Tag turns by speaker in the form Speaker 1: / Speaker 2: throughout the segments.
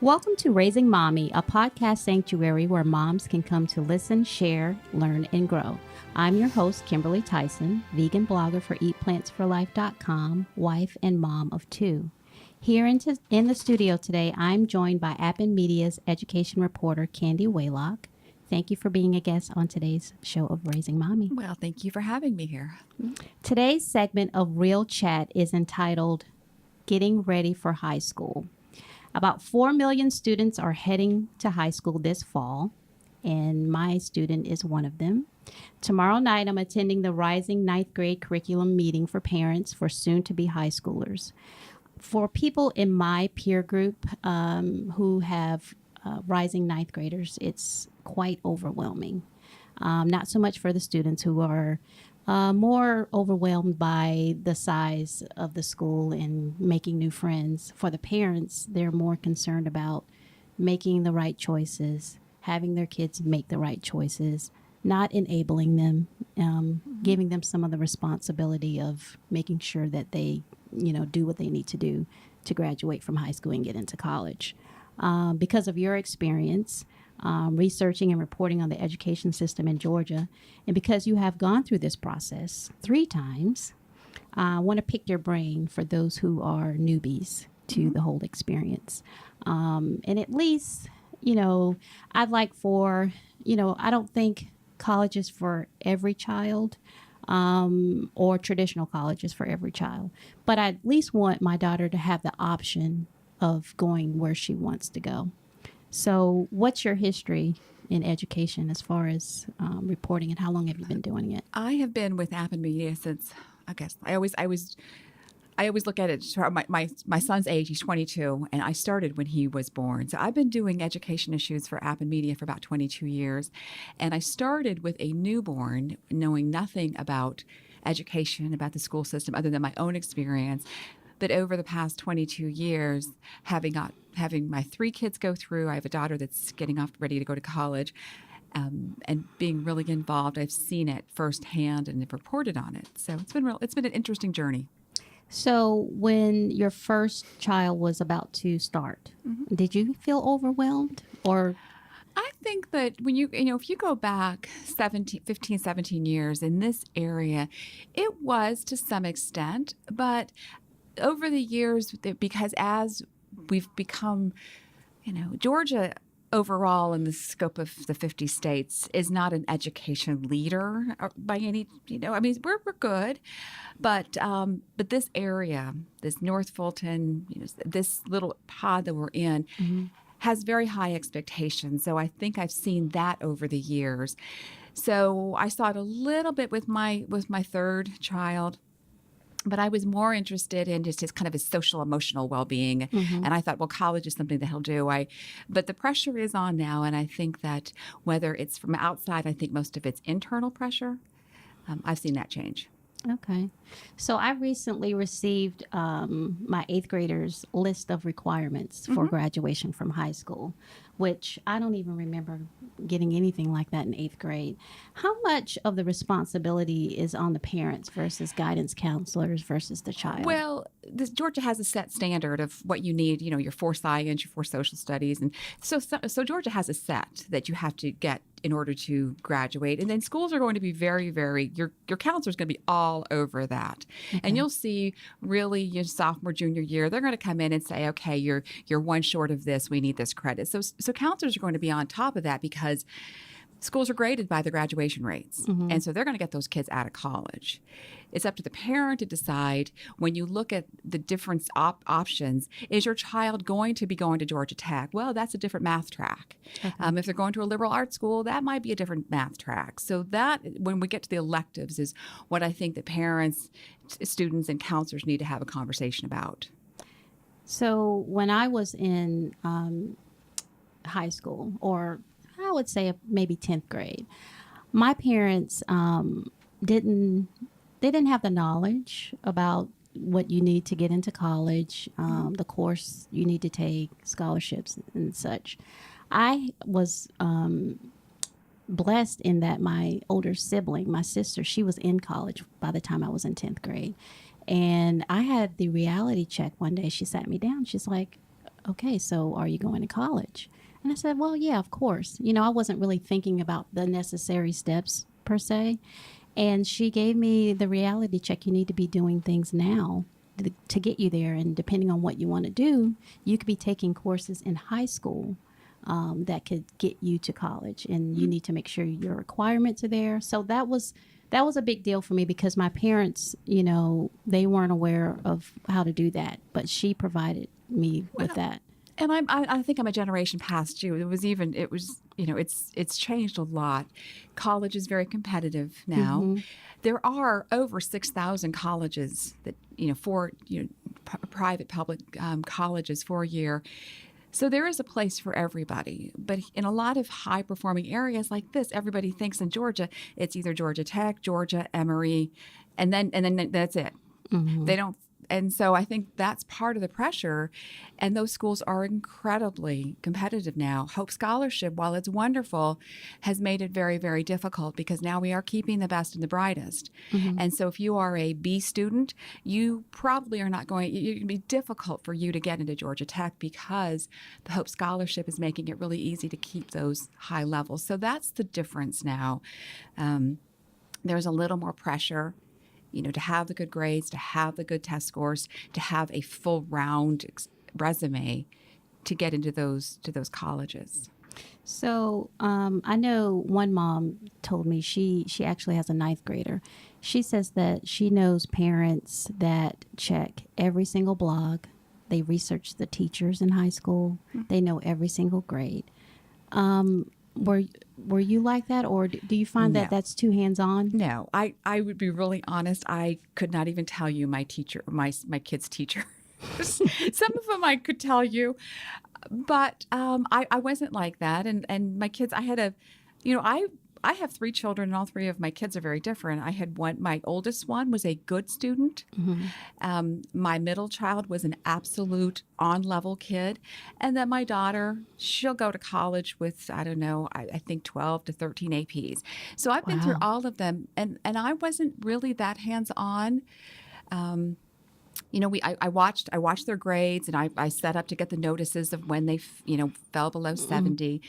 Speaker 1: Welcome to Raising Mommy, a podcast sanctuary where moms can come to listen, share, learn, and grow. I'm your host, Kimberly Tyson, vegan blogger for EatPlantsForLife.com, wife and mom of two. Here in the studio today, I'm joined by App and Media's education reporter, Candy Waylock. Thank you for being a guest on today's show of Raising Mommy.
Speaker 2: Well, thank you for having me here.
Speaker 1: Today's segment of Real Chat is entitled, Getting Ready for High School. About 4 million students are heading to high school this fall, and my student is one of them. Tomorrow night, I'm attending the Rising Ninth Grade Curriculum meeting for parents for soon-to-be high schoolers. For people in my peer group who have rising ninth graders, it's quite overwhelming. Not so much for the students who are more overwhelmed by the size of the school and making new friends. For the parents, they're more concerned about making the right choices, having their kids make the right choices, not enabling them, giving them some of the responsibility of making sure that they, do what they need to do to graduate from high school and get into college. Because of your experience, researching and reporting on the education system in Georgia, and because you have gone through this process 3 times, I want to pick your brain for those who are newbies to the whole experience. And at least, I'd like for, I don't think college is for every child, or traditional colleges for every child, but I at least want my daughter to have the option of going where she wants to go. So what's your history in education as far as reporting, and how long have you been doing it?
Speaker 2: I have been with App and Media since, I always look at it, my son's age, he's 22, and I started when he was born. So I've been doing education issues for App and Media for about 22 years. And I started with a newborn, knowing nothing about education, about the school system, other than my own experience. But over the past 22 years, having my 3 kids go through, I have a daughter that's getting off ready to go to college, and being really involved, I've seen it firsthand and have reported on it. So it's been an interesting journey.
Speaker 1: So when your first child was about to start, did you feel overwhelmed, or?
Speaker 2: I think that when if you go back 15, 17 years in this area, it was to some extent, but over the years, because as we've become, Georgia overall in the scope of the 50 states is not an education leader by any, we're good, but this area, this North Fulton, this little pod that we're in, has very high expectations. So I think I've seen that over the years. So I saw it a little bit with my 3rd child. But I was more interested in just his kind of his social emotional well-being. And I thought, well, college is something that he'll do. But the pressure is on now. And I think that whether it's from outside, I think most of it's internal pressure. I've seen that change.
Speaker 1: Okay. So I recently received my 8th graders' list of requirements for graduation from high school, which I don't even remember getting anything like that in 8th grade. How much of the responsibility is on the parents versus guidance counselors versus the child?
Speaker 2: Well, Georgia has a set standard of what you need, your 4 science, your 4 social studies. And so Georgia has a set that you have to get in order to graduate. And then schools are going to be very, very, your counselor is going to be all over that. Okay. And you'll see really your sophomore, junior year, they're going to come in and say, okay, you're 1 short of this. We need this credit. So counselors are going to be on top of that because schools are graded by the graduation rates. And so they're going to get those kids out of college. It's up to the parent to decide, when you look at the different options, is your child going to be going to Georgia Tech? Well, that's a different math track. Okay. If they're going to a liberal arts school, that might be a different math track. So that, when we get to the electives, is what I think that parents, students, and counselors need to have a conversation about. So
Speaker 1: when I was in high school, or I would say maybe 10th grade, my parents didn't have the knowledge about what you need to get into college, the course you need to take, scholarships and such. I was blessed in that my older sibling, my sister, she was in college by the time I was in 10th grade. And I had the reality check one day. She sat me down. She's like, okay, so are you going to college? And I said, well, yeah, of course. I wasn't really thinking about the necessary steps per se. And she gave me the reality check. You need to be doing things now to get you there. And depending on what you want to do, you could be taking courses in high school that could get you to college. And you need to make sure your requirements are there. So that was a big deal for me because my parents, they weren't aware of how to do that. But she provided me with that.
Speaker 2: And I think I'm a generation past you. It's changed a lot. College is very competitive now. There are over 6,000 colleges that, private, public colleges for a year. So there is a place for everybody. But in a lot of high performing areas like this, everybody thinks in Georgia, it's either Georgia Tech, Georgia, Emory, and then that's it. They don't. And so I think that's part of the pressure. And those schools are incredibly competitive now. Hope Scholarship, while it's wonderful, has made it very, very difficult because now we are keeping the best and the brightest. And so if you are a B student, you probably are not going, it can be difficult for you to get into Georgia Tech because the Hope Scholarship is making it really easy to keep those high levels. So that's the difference now. There's a little more pressure, to have the good grades, to have the good test scores, to have a full round resume to get into those colleges.
Speaker 1: So I know one mom told me she actually has a ninth grader. She says that she knows parents that check every single blog. They research the teachers in high school. They know every single grade. Were you like that, or do you find that that's too hands-on?
Speaker 2: No, I would be really honest. I could not even tell you my teacher, my kid's teacher. Some of them I could tell you, but I wasn't like that. And my kids, I have 3 children, and all 3 of my kids are very different. I had one. My oldest one was a good student. My middle child was an absolute on-level kid. And then my daughter, she'll go to college with, I don't know, I think 12 to 13 APs. So I've been through all of them, and I wasn't really that hands-on. I watched their grades, and I set up to get the notices of when they, fell below 70.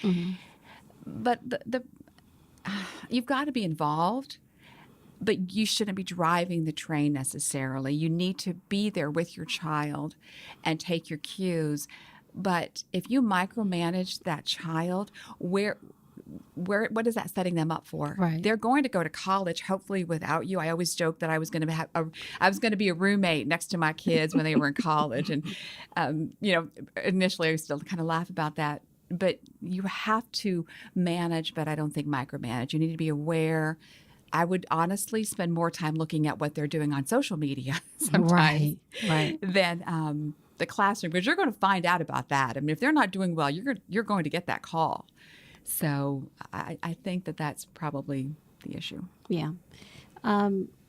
Speaker 2: But you've got to be involved, but you shouldn't be driving the train necessarily. You need to be there with your child and take your cues. But if you micromanage that child, what is that setting them up for?
Speaker 1: Right.
Speaker 2: They're going to go to college, hopefully without you. I always joke that I was going to be a roommate next to my kids when they were in college, and initially I used to kind of laugh about that. But you have to manage, but I don't think micromanage. You need to be aware. I would honestly spend more time looking at what they're doing on social media sometimes than the classroom, because you're going to find out about that. I mean, if they're not doing well, you're going to get that call. So I think that's probably the issue.
Speaker 1: Yeah.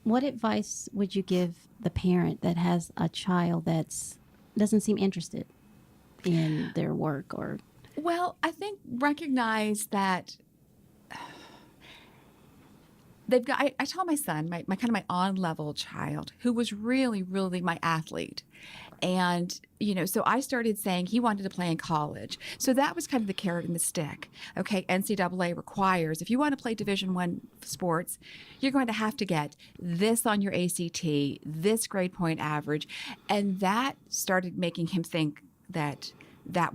Speaker 1: What advice would you give the parent that has a child doesn't seem interested in their work or?
Speaker 2: Well, I think recognize that they've got. I told my son, my kind of my on-level child, who was really, really my athlete, and so I started saying he wanted to play in college. So that was kind of the carrot and the stick. Okay, NCAA requires if you want to play Division I sports, you're going to have to get this on your ACT, this grade point average, and that started making him think that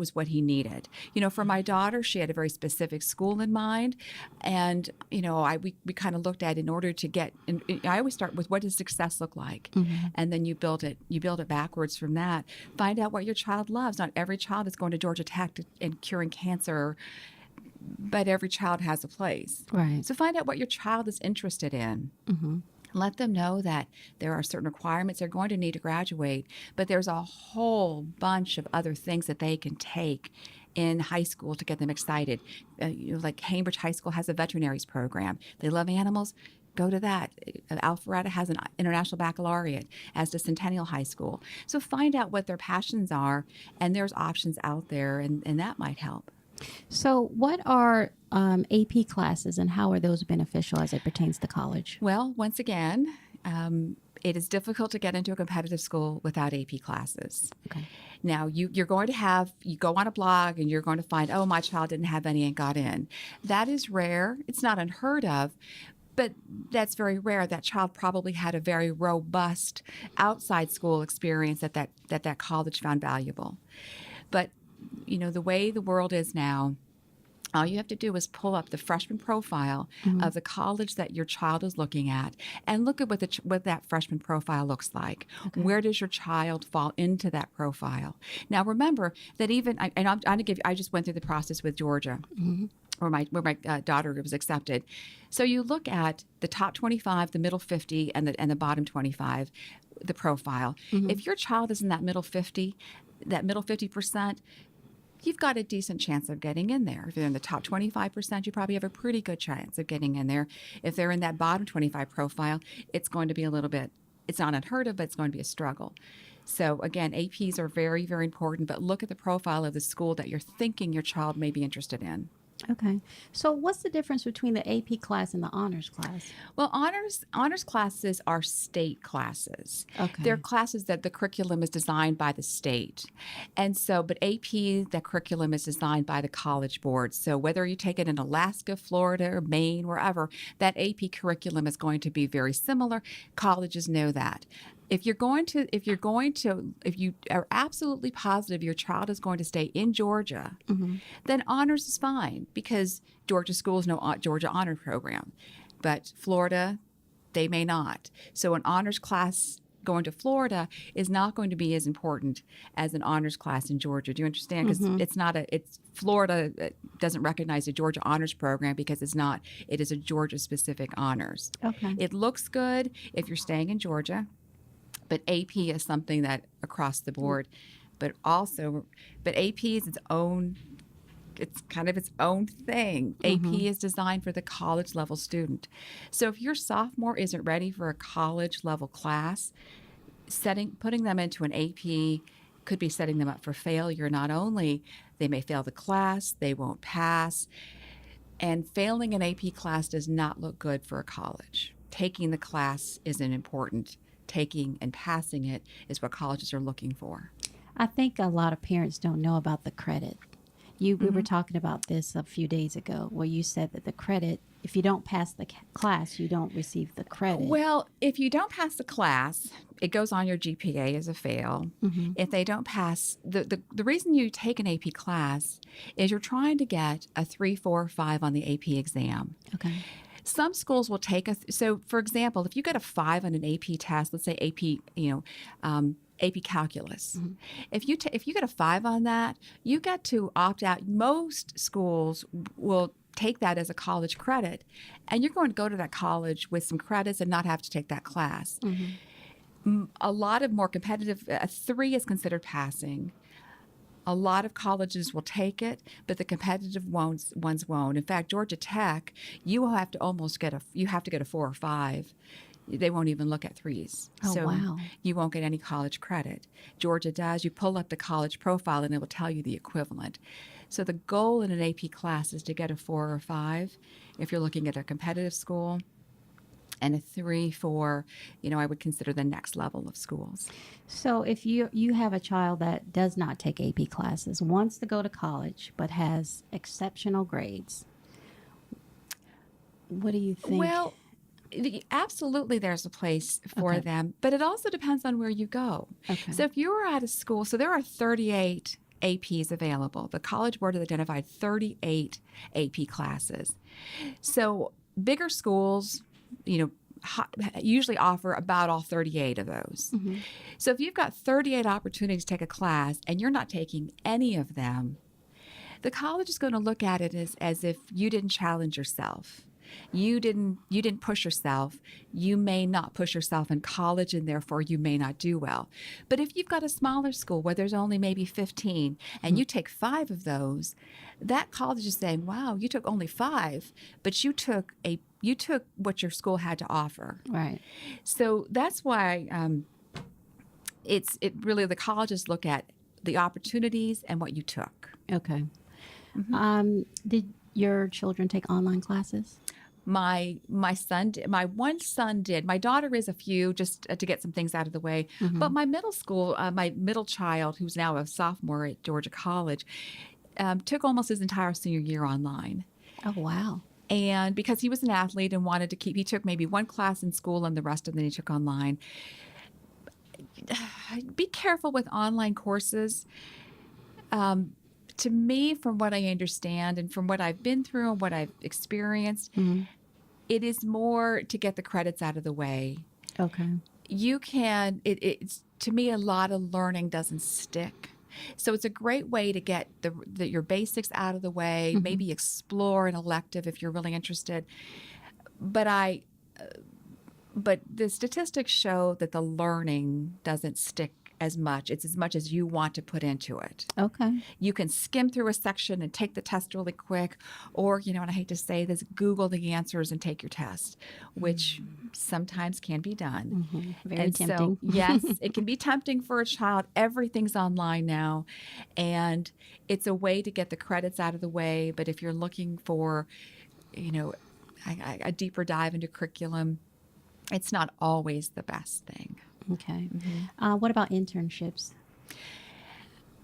Speaker 2: was what he needed. For my daughter, she had a very specific school in mind. And, we kind of looked at in order to get, and I always start with what does success look like? And then you build it backwards from that. Find out what your child loves. Not every child is going to Georgia Tech and curing cancer, but every child has a place.
Speaker 1: Right.
Speaker 2: So find out what your child is interested in. Let them know that there are certain requirements they're going to need to graduate, but there's a whole bunch of other things that they can take in high school to get them excited. Like Cambridge High School has a veterinaries program. They love animals. Go to that. Alpharetta has an international baccalaureate, as does Centennial High School. So find out what their passions are, and there's options out there, and that might help.
Speaker 1: So what are AP classes, and how are those beneficial as it pertains to college?
Speaker 2: Well, once again, It is difficult to get into a competitive school without AP classes.
Speaker 1: Okay.
Speaker 2: Now, you're going to you go on a blog and you're going to find, oh, my child didn't have any and got in. That is rare. It's not unheard of, but that's very rare. That child probably had a very robust outside school experience that college found valuable. But, the way the world is now, all you have to do is pull up the freshman profile of the college that your child is looking at and look at what that freshman profile looks like. Okay. Where does your child fall into that profile? Now, remember that I just went through the process with Georgia. Where my daughter was accepted. So you look at the top 25, the middle 50, and the bottom 25, the profile. If your child is in that middle 50, that middle 50%, you've got a decent chance of getting in there. If they're in the top 25%, you probably have a pretty good chance of getting in there. If they're in that bottom 25 profile, it's going to be a little bit, it's not unheard of, but it's going to be a struggle. So again, APs are very, very important, but look at the profile of the school that you're thinking your child may be interested in.
Speaker 1: Okay. So what's the difference between the AP class and the honors class?
Speaker 2: Well, honors classes are state classes.
Speaker 1: Okay.
Speaker 2: They're classes that the curriculum is designed by the state. And so, but AP, the curriculum is designed by the College Board. So whether you take it in Alaska, Florida, or Maine, wherever, that AP curriculum is going to be very similar. Colleges know that. If you are absolutely positive your child is going to stay in Georgia, then honors is fine because Georgia schools know Georgia honor program, but Florida, they may not. So an honors class going to Florida is not going to be as important as an honors class in Georgia. Do you understand? Because Florida doesn't recognize the Georgia honors program because it is a Georgia specific honors.
Speaker 1: Okay.
Speaker 2: It looks good if you're staying in Georgia. But AP is something that across the board, but AP is it's kind of its own thing. AP is designed for the college level student. So if your sophomore isn't ready for a college level class, putting them into an AP could be setting them up for failure. Not only they may fail the class, they won't pass, and failing an AP class does not look good for a college. Taking the class isn't important. Taking and passing it is what colleges are looking for.
Speaker 1: I think a lot of parents don't know about the credit. We were talking about this a few days ago where you said that the credit, if you don't pass the class, you don't receive the credit.
Speaker 2: Well, if you don't pass the class, it goes on your GPA as a fail. If they don't pass, the reason you take an AP class is you're trying to get a 3, 4, 5 on the AP exam. Okay. Some schools will take so for example, if you get a 5 on an AP test, let's say AP, AP calculus. If you get a 5 on that, you get to opt out. Most schools will take that as a college credit, and you're going to go to that college with some credits and not have to take that class. A lot of more competitive, a 3 is considered passing. A lot of colleges will take it, but the competitive ones won't. In fact, Georgia Tech, you have to get a 4 or 5. They won't even look at 3s.
Speaker 1: Oh,
Speaker 2: so
Speaker 1: wow.
Speaker 2: You won't get any college credit. Georgia does. You pull up the college profile and it will tell you the equivalent. So the goal in an AP class is to get a 4 or 5 if you're looking at a competitive school. And a 3 for, I would consider the next level of schools.
Speaker 1: So if you have a child that does not take AP classes, wants to go to college, but has exceptional grades, what do you think?
Speaker 2: Well, absolutely there's a place for them, but it also depends on where you go. Okay. So if you were at a school, so there are 38 APs available. The College Board has identified 38 AP classes. So bigger schools, usually offer about all 38 of those. So if you've got 38 opportunities to take a class and you're not taking any of them, the college is going to look at it as if you didn't challenge yourself. You didn't push yourself. You may not push yourself in college, and therefore you may not do well. But if you've got a smaller school where there's only maybe 15 and you take 5 of those, that college is saying, wow, you took only 5, but you took what your school had to offer.
Speaker 1: Right. So
Speaker 2: that's why it really, the colleges look at the opportunities and what you took.
Speaker 1: Okay. Did your children take online classes?
Speaker 2: My son did. My one son did. My daughter is a few, just to get some things out of the way. But my my middle child, who's now a sophomore at Georgia College, took almost his entire senior year online.
Speaker 1: Oh, wow.
Speaker 2: And because he was an athlete and wanted to he took maybe one class in school and the rest of them he took online. Be careful with online courses. To me, from what I understand and from what I've been through and what I've experienced, it is more to get the credits out of the way.
Speaker 1: Okay.
Speaker 2: It's to me, a lot of learning doesn't stick. So it's a great way to get your basics out of the way, maybe explore an elective if you're really interested. But the statistics show that the learning doesn't stick as much. It's as much as you want to put into it.
Speaker 1: Okay.
Speaker 2: You can skim through a section and take the test really quick, or, and I hate to say this, Google the answers and take your test, which sometimes can be done.
Speaker 1: Very tempting.
Speaker 2: So, yes, it can be tempting for a child. Everything's online now, and it's a way to get the credits out of the way. But if you're looking for, a deeper dive into curriculum, it's not always the best thing.
Speaker 1: Okay. What about internships?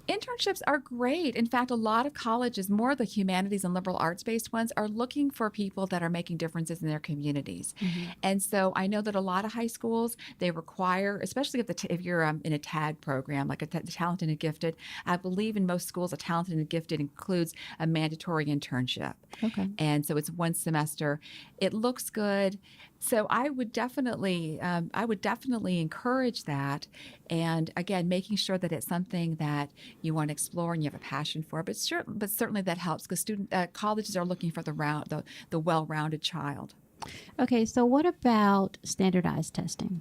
Speaker 2: Internships are great. In fact, a lot of colleges, more the humanities and liberal arts-based ones, are looking for people that are making differences in their communities. And so I know that a lot of high schools, they require, especially if you're in a TAG program, like the Talented and Gifted, I believe in most schools, a Talented and Gifted includes a mandatory internship.
Speaker 1: Okay.
Speaker 2: And so it's one semester. It looks good. So I would definitely encourage that. And again, making sure that it's something that you want to explore and you have a passion for. But certainly that helps because colleges are looking for the well-rounded child.
Speaker 1: Okay, so what about standardized testing?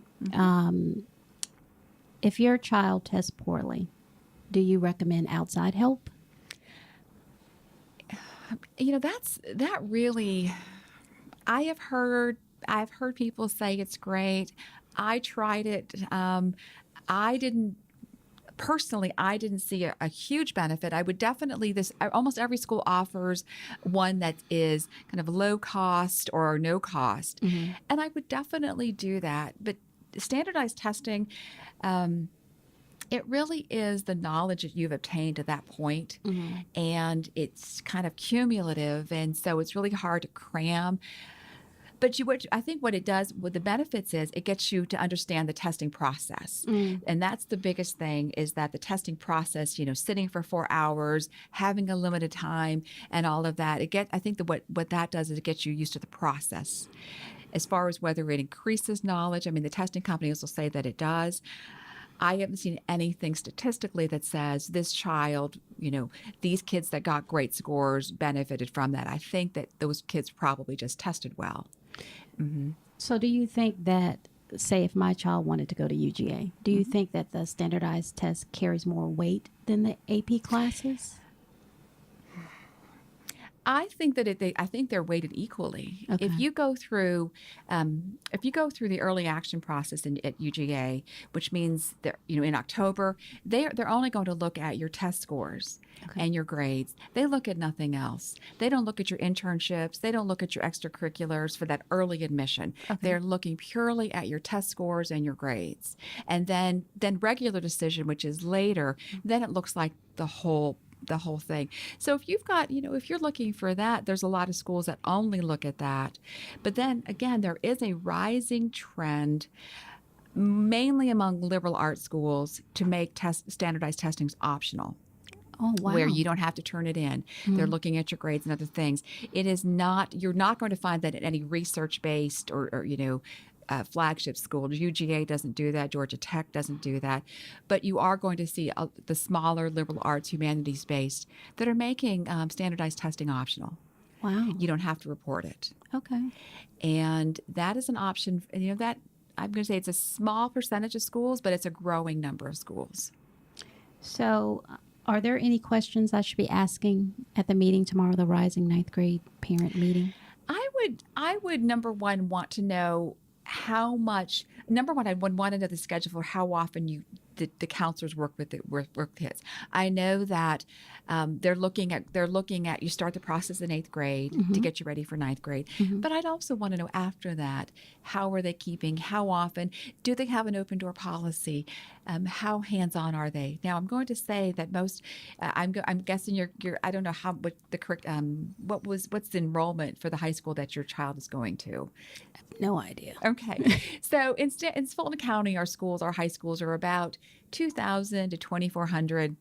Speaker 1: If your child tests poorly, do you recommend outside help?
Speaker 2: That really, I've heard people say it's great. I tried it. I didn't see a huge benefit. I would definitely, almost every school offers one that is kind of low cost or no cost. And I would definitely do that. But standardized testing, it really is the knowledge that you've obtained to that point, and it's kind of cumulative, and so it's really hard to cram. But I think what it does, what the benefits is, it gets you to understand the testing process. And that's the biggest thing, is that the testing process, sitting for 4 hours, having a limited time and all of that, I think that what that does is it gets you used to the process. As far as whether it increases knowledge, I mean, the testing companies will say that it does. I haven't seen anything statistically that says this child, these kids that got great scores benefited from that. I think that those kids probably just tested well.
Speaker 1: So do you think that, say, if my child wanted to go to UGA, do you think that the standardized test carries more weight than the AP classes?
Speaker 2: I think that I think they're weighted equally.
Speaker 1: Okay.
Speaker 2: If you go through the early action process at UGA, which means that in October, they're only going to look at your test scores and your grades. They look at nothing else. They don't look at your internships. They don't look at your extracurriculars for that early admission. They're looking purely at your test scores and your grades. And then regular decision, which is later, then it looks like the whole thing. So if you've got, if you're looking for that, there's a lot of schools that only look at that. But then again, there is a rising trend, mainly among liberal arts schools, to make standardized testings optional.
Speaker 1: Oh, wow.
Speaker 2: Where you don't have to turn it in. They're looking at your grades and other things. You're not going to find that at any research-based or flagship school. UGA doesn't do that. Georgia Tech doesn't do that. But you are going to see the smaller liberal arts, humanities-based that are making standardized testing optional.
Speaker 1: Wow.
Speaker 2: You don't have to report it.
Speaker 1: Okay.
Speaker 2: And that is an option. That I'm going to say it's a small percentage of schools, but it's a growing number of schools.
Speaker 1: So are there any questions I should be asking at the meeting tomorrow, the Rising Ninth Grade Parent Meeting?
Speaker 2: I would number one want to know how much. Number one, I would want to know the schedule for how often you the counselors work with kids. I know that they're looking at you start the process in 8th grade to get you ready for 9th grade. But I'd also want to know after that, how are they keeping? How often do they have an open door policy? How hands on are they? Now I'm going to say that most. I'm guessing you're. I don't know what the correct. What's the enrollment for the high school that your child is going to?
Speaker 1: No idea.
Speaker 2: Okay. So in Fulton County, our high schools are about 2,000 to 2,400,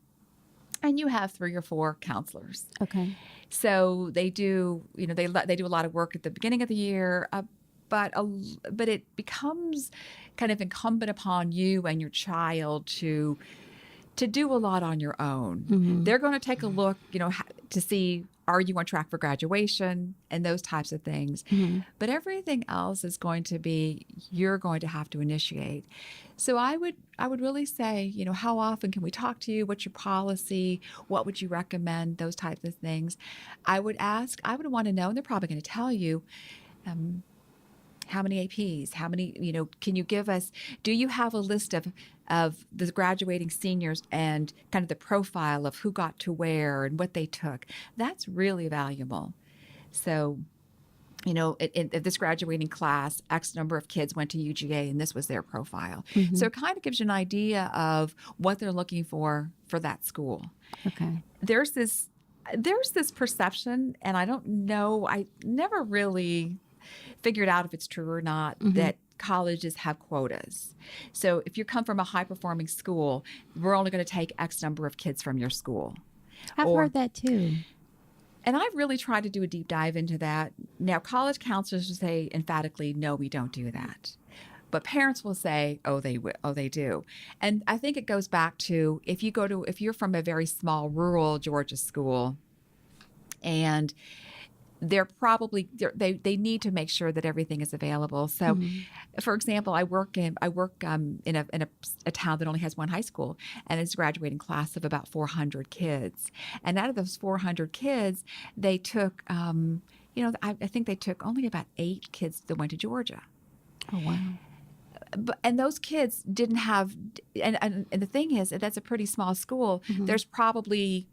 Speaker 2: and you have 3 or 4 counselors.
Speaker 1: Okay.
Speaker 2: So they do, they do a lot of work at the beginning of the year, but it becomes kind of incumbent upon you and your child to do a lot on your own. They're going to take a look, to see, are you on track for graduation and those types of things. But everything else is going to be, you're going to have to initiate. So I would really say, how often can we talk to you? What's your policy? What would you recommend? Those types of things. I would want to know, and they're probably going to tell you, how many APs, how many, can you give us, do you have a list of the graduating seniors and kind of the profile of who got to where and what they took? That's really valuable. So, in this graduating class, X number of kids went to UGA and this was their profile. So it kind of gives you an idea of what they're looking for that school.
Speaker 1: Okay.
Speaker 2: There's this perception, and I don't know, I never really figured out if it's true or not, that colleges have quotas. So if you come from a high performing school, we're only going to take X number of kids from your school.
Speaker 1: I've heard that too.
Speaker 2: And I've really tried to do a deep dive into that. Now, college counselors will say emphatically, no, we don't do that. But parents will say, oh, they do. And I think it goes back to, if you're from a very small rural Georgia school, and they're probably they need to make sure that everything is available. So, for example, I work in a town that only has one high school, and it's a graduating class of about 400 kids. And out of those 400 kids, they took, I think they took only about 8 kids that went to Georgia.
Speaker 1: Oh wow.
Speaker 2: And those kids didn't have, and the thing is, that's a pretty small school. There's probably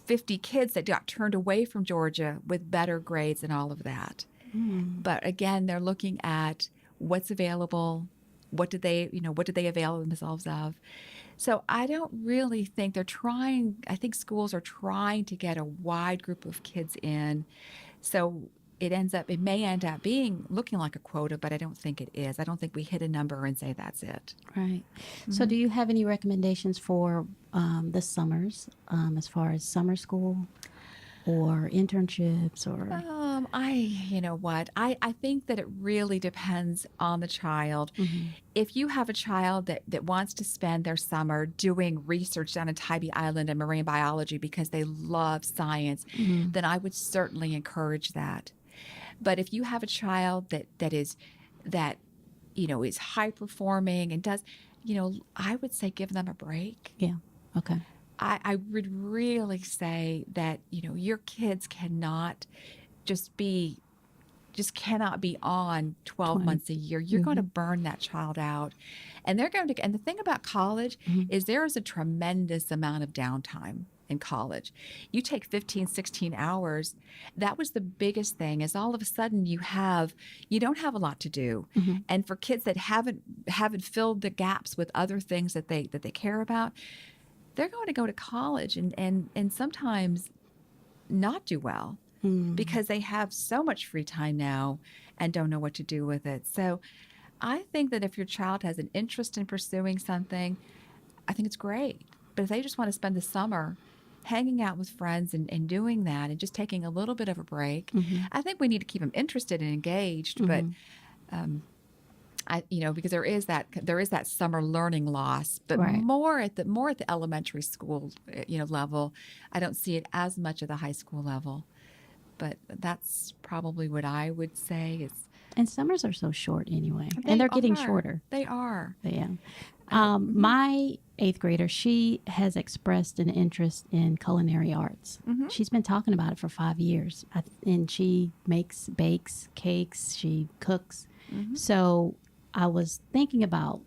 Speaker 2: 50 kids that got turned away from Georgia with better grades and all of that. But again, they're looking at what's available, what did they avail themselves of. So I don't really think I think schools are trying to get a wide group of kids in. So it may end up looking like a quota, but I don't think it is. I don't think we hit a number and say that's it.
Speaker 1: Right. So do you have any recommendations for the summers, as far as summer school or internships or?
Speaker 2: I think that it really depends on the child. If you have a child that wants to spend their summer doing research down in Tybee Island and marine biology because they love science, then I would certainly encourage that. But if you have a child that is high performing and does, I would say give them a break.
Speaker 1: Yeah. Okay.
Speaker 2: I would really say that, your kids cannot cannot be on 12 months a year. You're going to burn that child out. And and the thing about college is there is a tremendous amount of downtime in college. You take 15, 16 hours. That was the biggest thing, is all of a sudden you don't have a lot to do. And for kids that haven't filled the gaps with other things that they care about, they're going to go to college and sometimes not do well because they have so much free time now and don't know what to do with it. So I think that if your child has an interest in pursuing something, I think it's great. But if they just want to spend the summer hanging out with friends and doing that and just taking a little bit of a break, I think we need to keep them interested and engaged. But because there is that summer learning loss, but more at the elementary school level. I don't see it as much at the high school level. But that's probably what I would say is.
Speaker 1: And summers are so short anyway, and they're getting shorter.
Speaker 2: They are.
Speaker 1: Yeah. My 8th grader, she has expressed an interest in culinary arts. She's been talking about it for 5 years, and she bakes cakes, she cooks. So I was thinking about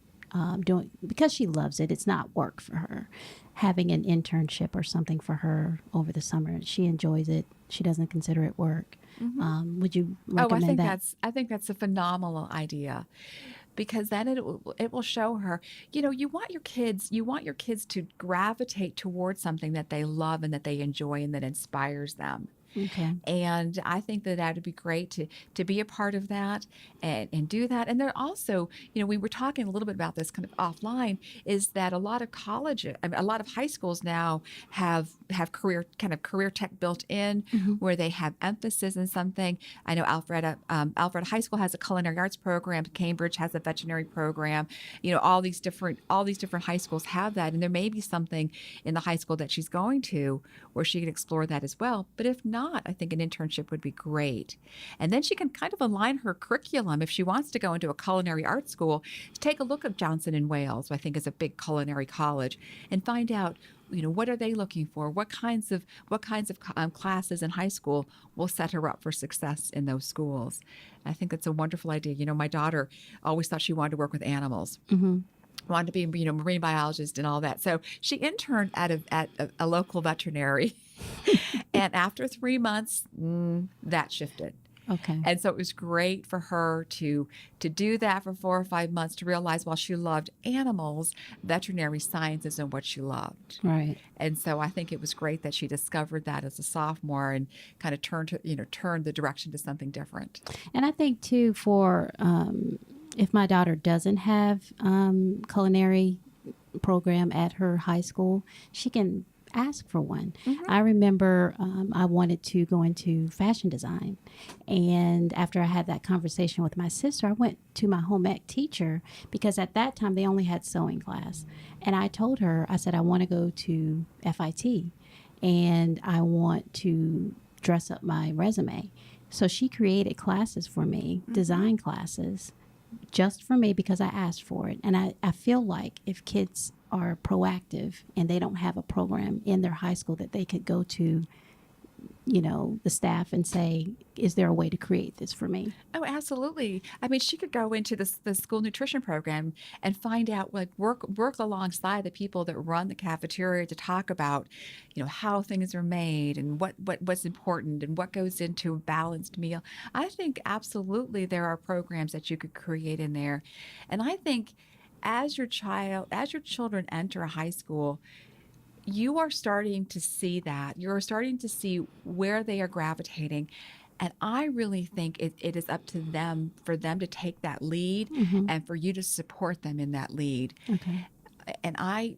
Speaker 1: doing, because she loves it. It's not work for her. Having an internship or something for her over the summer, she enjoys it. She doesn't consider it work. Would you
Speaker 2: Oh,
Speaker 1: recommend that?
Speaker 2: I think that's a phenomenal idea, because then it will show her, you want your kids to gravitate towards something that they love and that they enjoy and that inspires them.
Speaker 1: Okay.
Speaker 2: And I think that that would be great to be a part of that and do that. And there also, we were talking a little bit about this kind of offline, is that a lot of a lot of high schools now have career tech built in,
Speaker 1: Hmm.
Speaker 2: where they have emphasis in something. I know Alpharetta High School has a culinary arts program. Cambridge has a veterinary program. All these different high schools have that, and there may be something in the high school that she's going to where she can explore that as well. But if not, I think an internship would be great. And then she can kind of align her curriculum if she wants to go into a culinary arts school. Take a look at Johnson and Wales, I think is a big culinary college, and find out, what are they looking for? What kinds of classes in high school will set her up for success in those schools? I think that's a wonderful idea. My daughter always thought she wanted to work with animals.
Speaker 1: Hmm.
Speaker 2: Wanted to be, marine biologist and all that. So she interned at a local veterinary, and after 3 months, that shifted.
Speaker 1: Okay.
Speaker 2: And so it was great for her to do that for 4 or 5 months, to realize while she loved animals, veterinary science isn't what she loved.
Speaker 1: Right.
Speaker 2: And so I think it was great that she discovered that as a sophomore and kind of turned the direction to something different.
Speaker 1: And I think too, for if my daughter doesn't have culinary program at her high school, she can ask for one. I remember I wanted to go into fashion design, and after I had that conversation with my sister, I went to my home ec teacher, because at that time they only had sewing class, and I told her, I said, I want to go to FIT and I want to dress up my resume. So she created classes for me, design classes, just for me, because I asked for it. And I feel like if kids are proactive and they don't have a program in their high school that they could go to, the staff and say, is there a way to create this for me?
Speaker 2: Oh, absolutely. I mean, she could go into the school nutrition program and find out, like, work alongside the people that run the cafeteria to talk about, how things are made and what's important and what goes into a balanced meal. I think absolutely there are programs that you could create in there. And I think as your children enter high school, you are starting to see that. You're starting to see where they are gravitating. And I really think it is up to them, for them to take that lead,
Speaker 1: Mm-hmm.
Speaker 2: and for you to support them in that lead.
Speaker 1: Okay.
Speaker 2: And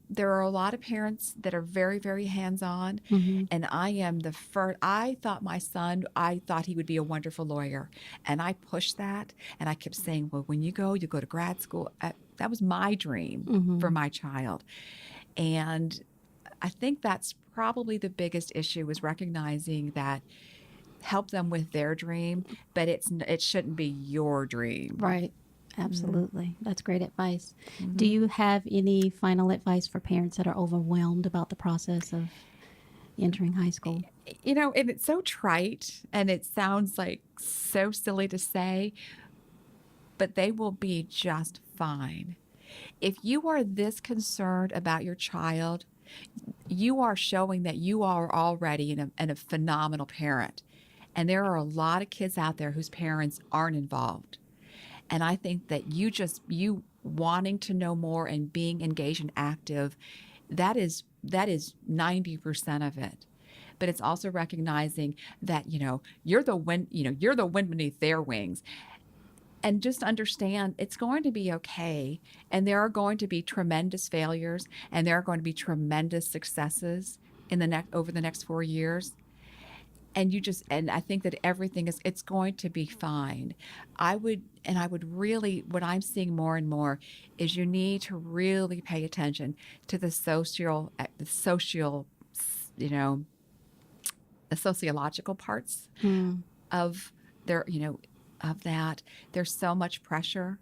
Speaker 2: there are a lot of parents that are very, very hands-on.
Speaker 1: Mm-hmm.
Speaker 2: And I am the first. I thought he would be a wonderful lawyer. And I pushed that. And I kept saying, well, when you go to grad school. That was my dream
Speaker 1: Mm-hmm.
Speaker 2: for my child. And I think that's probably the biggest issue, is recognizing that, help them with their dream, but it shouldn't be your dream.
Speaker 1: Right. Absolutely. That's great advice.
Speaker 2: Mm-hmm.
Speaker 1: Do you have any final advice for parents that are overwhelmed about the process of entering high school?
Speaker 2: And it's so trite and it sounds like so silly to say, but they will be just fine. If you are this concerned about your child, you are showing that you are already a phenomenal parent. And there are a lot of kids out there whose parents aren't involved. And I think that you wanting to know more and being engaged and active, that is 90% of it. But it's also recognizing that, you're the wind beneath their wings. And just understand it's going to be okay. And there are going to be tremendous failures, and there are going to be tremendous successes over the next 4 years. And I think that it's going to be fine. I would really, what I'm seeing more and more is you need to really pay attention to the sociological parts of their, of that. There's so much pressure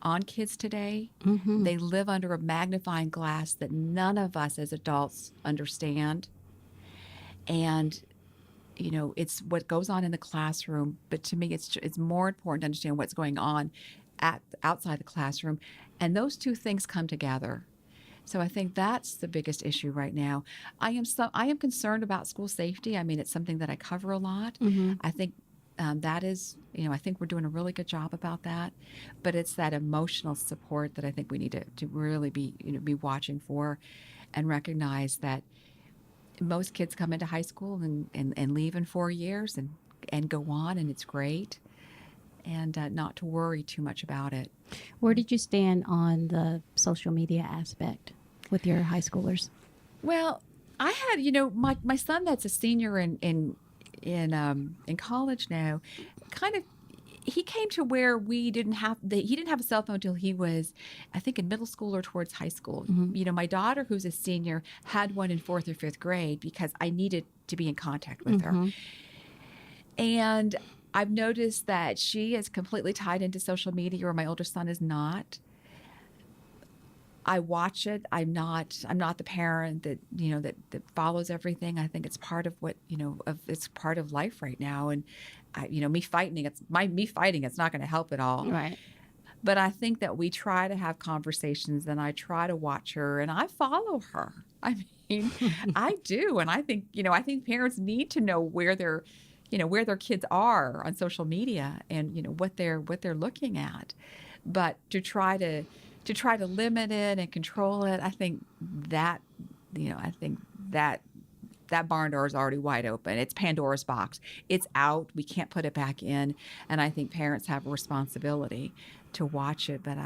Speaker 2: on kids today.
Speaker 1: Mm-hmm.
Speaker 2: They live under a magnifying glass that none of us as adults understand. And it's what goes on in the classroom, but to me, it's more important to understand what's going on outside the classroom, and those two things come together. So I think that's the biggest issue right now. I am concerned about school safety. I mean, it's something that I cover a lot.
Speaker 1: Mm-hmm.
Speaker 2: I think that is, I think we're doing a really good job about that. But it's that emotional support that I think we need to really be watching for, and recognize that most kids come into high school and leave in 4 years and go on, and it's great. And not to worry too much about it.
Speaker 1: Where did you stand on the social media aspect with your high schoolers?
Speaker 2: Well, I had, my son that's a senior in college now, kind of, he came to where he didn't have a cell phone until he was, I think, in middle school or towards high school.
Speaker 1: Mm-hmm.
Speaker 2: My daughter, who's a senior, had one in 4th or 5th grade because I needed to be in contact with
Speaker 1: Mm-hmm.
Speaker 2: her. And I've noticed that she is completely tied into social media, or my older son is not. I watch it. I'm not the parent that that follows everything. I think it's part of what it's part of life right now. And me fighting it's not going to help at all.
Speaker 1: Right.
Speaker 2: But I think that we try to have conversations, and I try to watch her, and I follow her. I mean, I do, and I think parents need to know where their kids are on social media, and what they're looking at. But to try to limit it and control it, I think that that barn door is already wide open. It's Pandora's box. It's out. We can't put it back in. And I think parents have a responsibility to watch it. But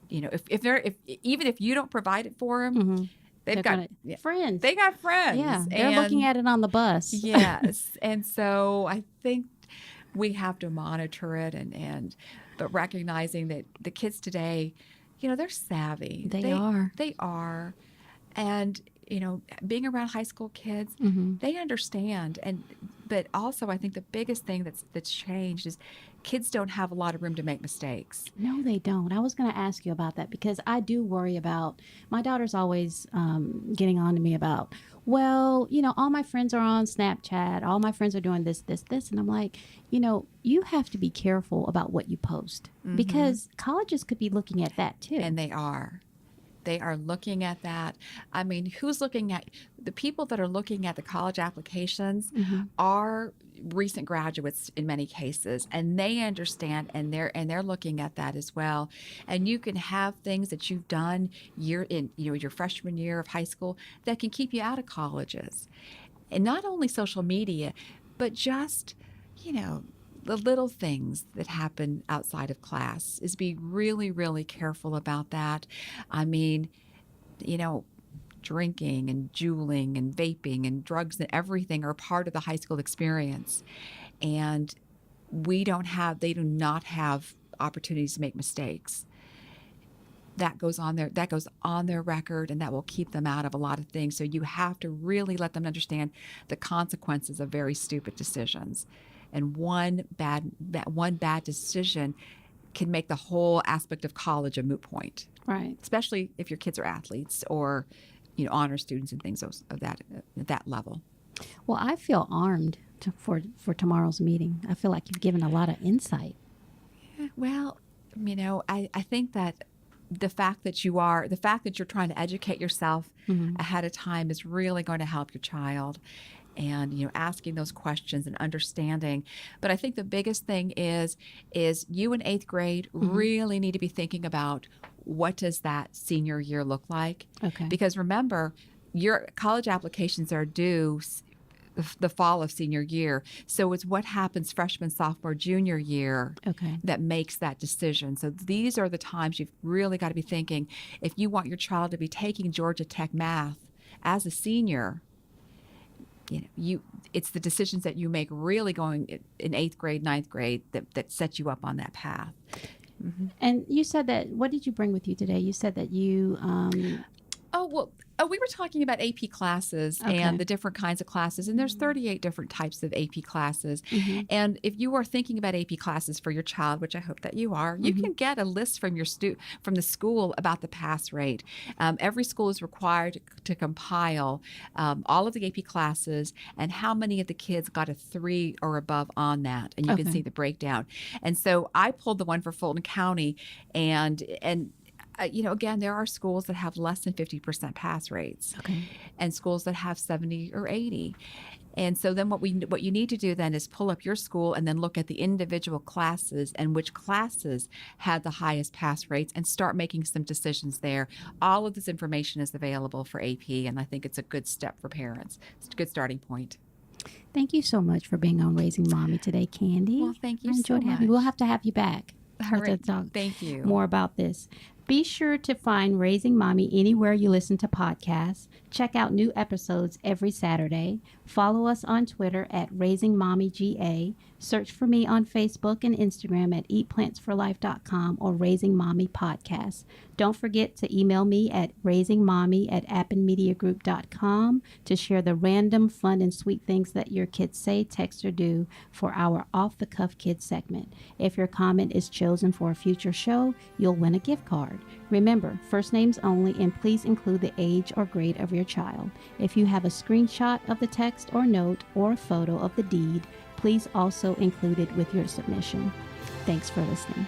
Speaker 2: even if you don't provide it for them,
Speaker 1: Mm-hmm.
Speaker 2: they've got
Speaker 1: friends.
Speaker 2: They got friends.
Speaker 1: Yeah, they're looking at it on the bus.
Speaker 2: Yes. And so I think we have to monitor it, but recognizing that the kids today, they're savvy.
Speaker 1: They are.
Speaker 2: They are. And, being around high school kids,
Speaker 1: Mm-hmm.
Speaker 2: they understand. But also I think the biggest thing that's changed is kids don't have a lot of room to make mistakes.
Speaker 1: No, they don't. I was going to ask you about that because I do worry about, my daughter's always getting on to me about, well, all my friends are on Snapchat. All my friends are doing this. And I'm like, you have to be careful about what you post because colleges could be looking at that too.
Speaker 2: And they are. They are looking at that. I mean, who's looking at the people that are looking at the college applications are recent graduates in many cases, and they understand, and they're looking at that as well. And you can have things that you've done your freshman year of high school that can keep you out of colleges, and not only social media, but just the little things that happen outside of class is be really, really careful about that. I mean, drinking and juuling and vaping and drugs and everything are part of the high school experience. And they do not have opportunities to make mistakes. That goes on their record, and that will keep them out of a lot of things. So you have to really let them understand the consequences of very stupid decisions. And one bad decision can make the whole aspect of college a moot point.
Speaker 1: Right.
Speaker 2: Especially if your kids are athletes or, honor students and things of that level.
Speaker 1: Well, I feel armed for tomorrow's meeting. I feel like you've given a lot of insight.
Speaker 2: Yeah, well, I think that the fact that you're trying to educate yourself ahead of time is really going to help your child. And asking those questions and understanding. But I think the biggest thing is you in 8th grade really need to be thinking about what does that senior year look like.
Speaker 1: Okay.
Speaker 2: Because remember, your college applications are due the fall of senior year. So it's what happens freshman, sophomore, junior year that makes that decision. So these are the times you've really got to be thinking, if you want your child to be taking Georgia Tech math as a senior, it's the decisions that you make really going in 8th grade, 9th grade that set you up on that path.
Speaker 1: And you said that, what did you bring with you today? You said that you
Speaker 2: Oh, well, we were talking about AP classes
Speaker 1: Okay.
Speaker 2: and the different kinds of classes, and there's 38 different types of AP classes. And if you are thinking about AP classes for your child, which I hope that you are, you can get a list from from the school about the pass rate. Every school is required to compile all of the AP classes and how many of the kids got a 3 or above on that, and you can
Speaker 1: Okay.
Speaker 2: see the breakdown. And so I pulled the one for Fulton County, and again, there are schools that have less than 50% pass rates,
Speaker 1: Okay.
Speaker 2: and schools that have 70 or 80. And so then what you need to do then is pull up your school and then look at the individual classes and which classes had the highest pass rates and start making some decisions there. All of this information is available for AP, and I think it's a good step for parents. It's a good starting point.
Speaker 1: Thank you so much for being on Raising Mommy today, Candy.
Speaker 2: Well, thank you
Speaker 1: I enjoyed
Speaker 2: so
Speaker 1: having you. We'll
Speaker 2: much.
Speaker 1: have to have you back.
Speaker 2: All
Speaker 1: We'll have
Speaker 2: right.
Speaker 1: to talk
Speaker 2: Thank you.
Speaker 1: more about this. Be sure to find Raising Mommy anywhere you listen to podcasts. Check out new episodes every Saturday. Follow us on Twitter at RaisingMommyGA. Search for me on Facebook and Instagram at eatplantsforlife.com or Raising Mommy Podcast. Don't forget to email me at raisingmommy@appenmediagroup.com to share the random, fun, and sweet things that your kids say, text, or do for our Off the Cuff Kids segment. If your comment is chosen for a future show, you'll win a gift card. Remember, first names only, and please include the age or grade of your child. If you have a screenshot of the text or note or a photo of the deed, please also include it with your submission. Thanks for listening.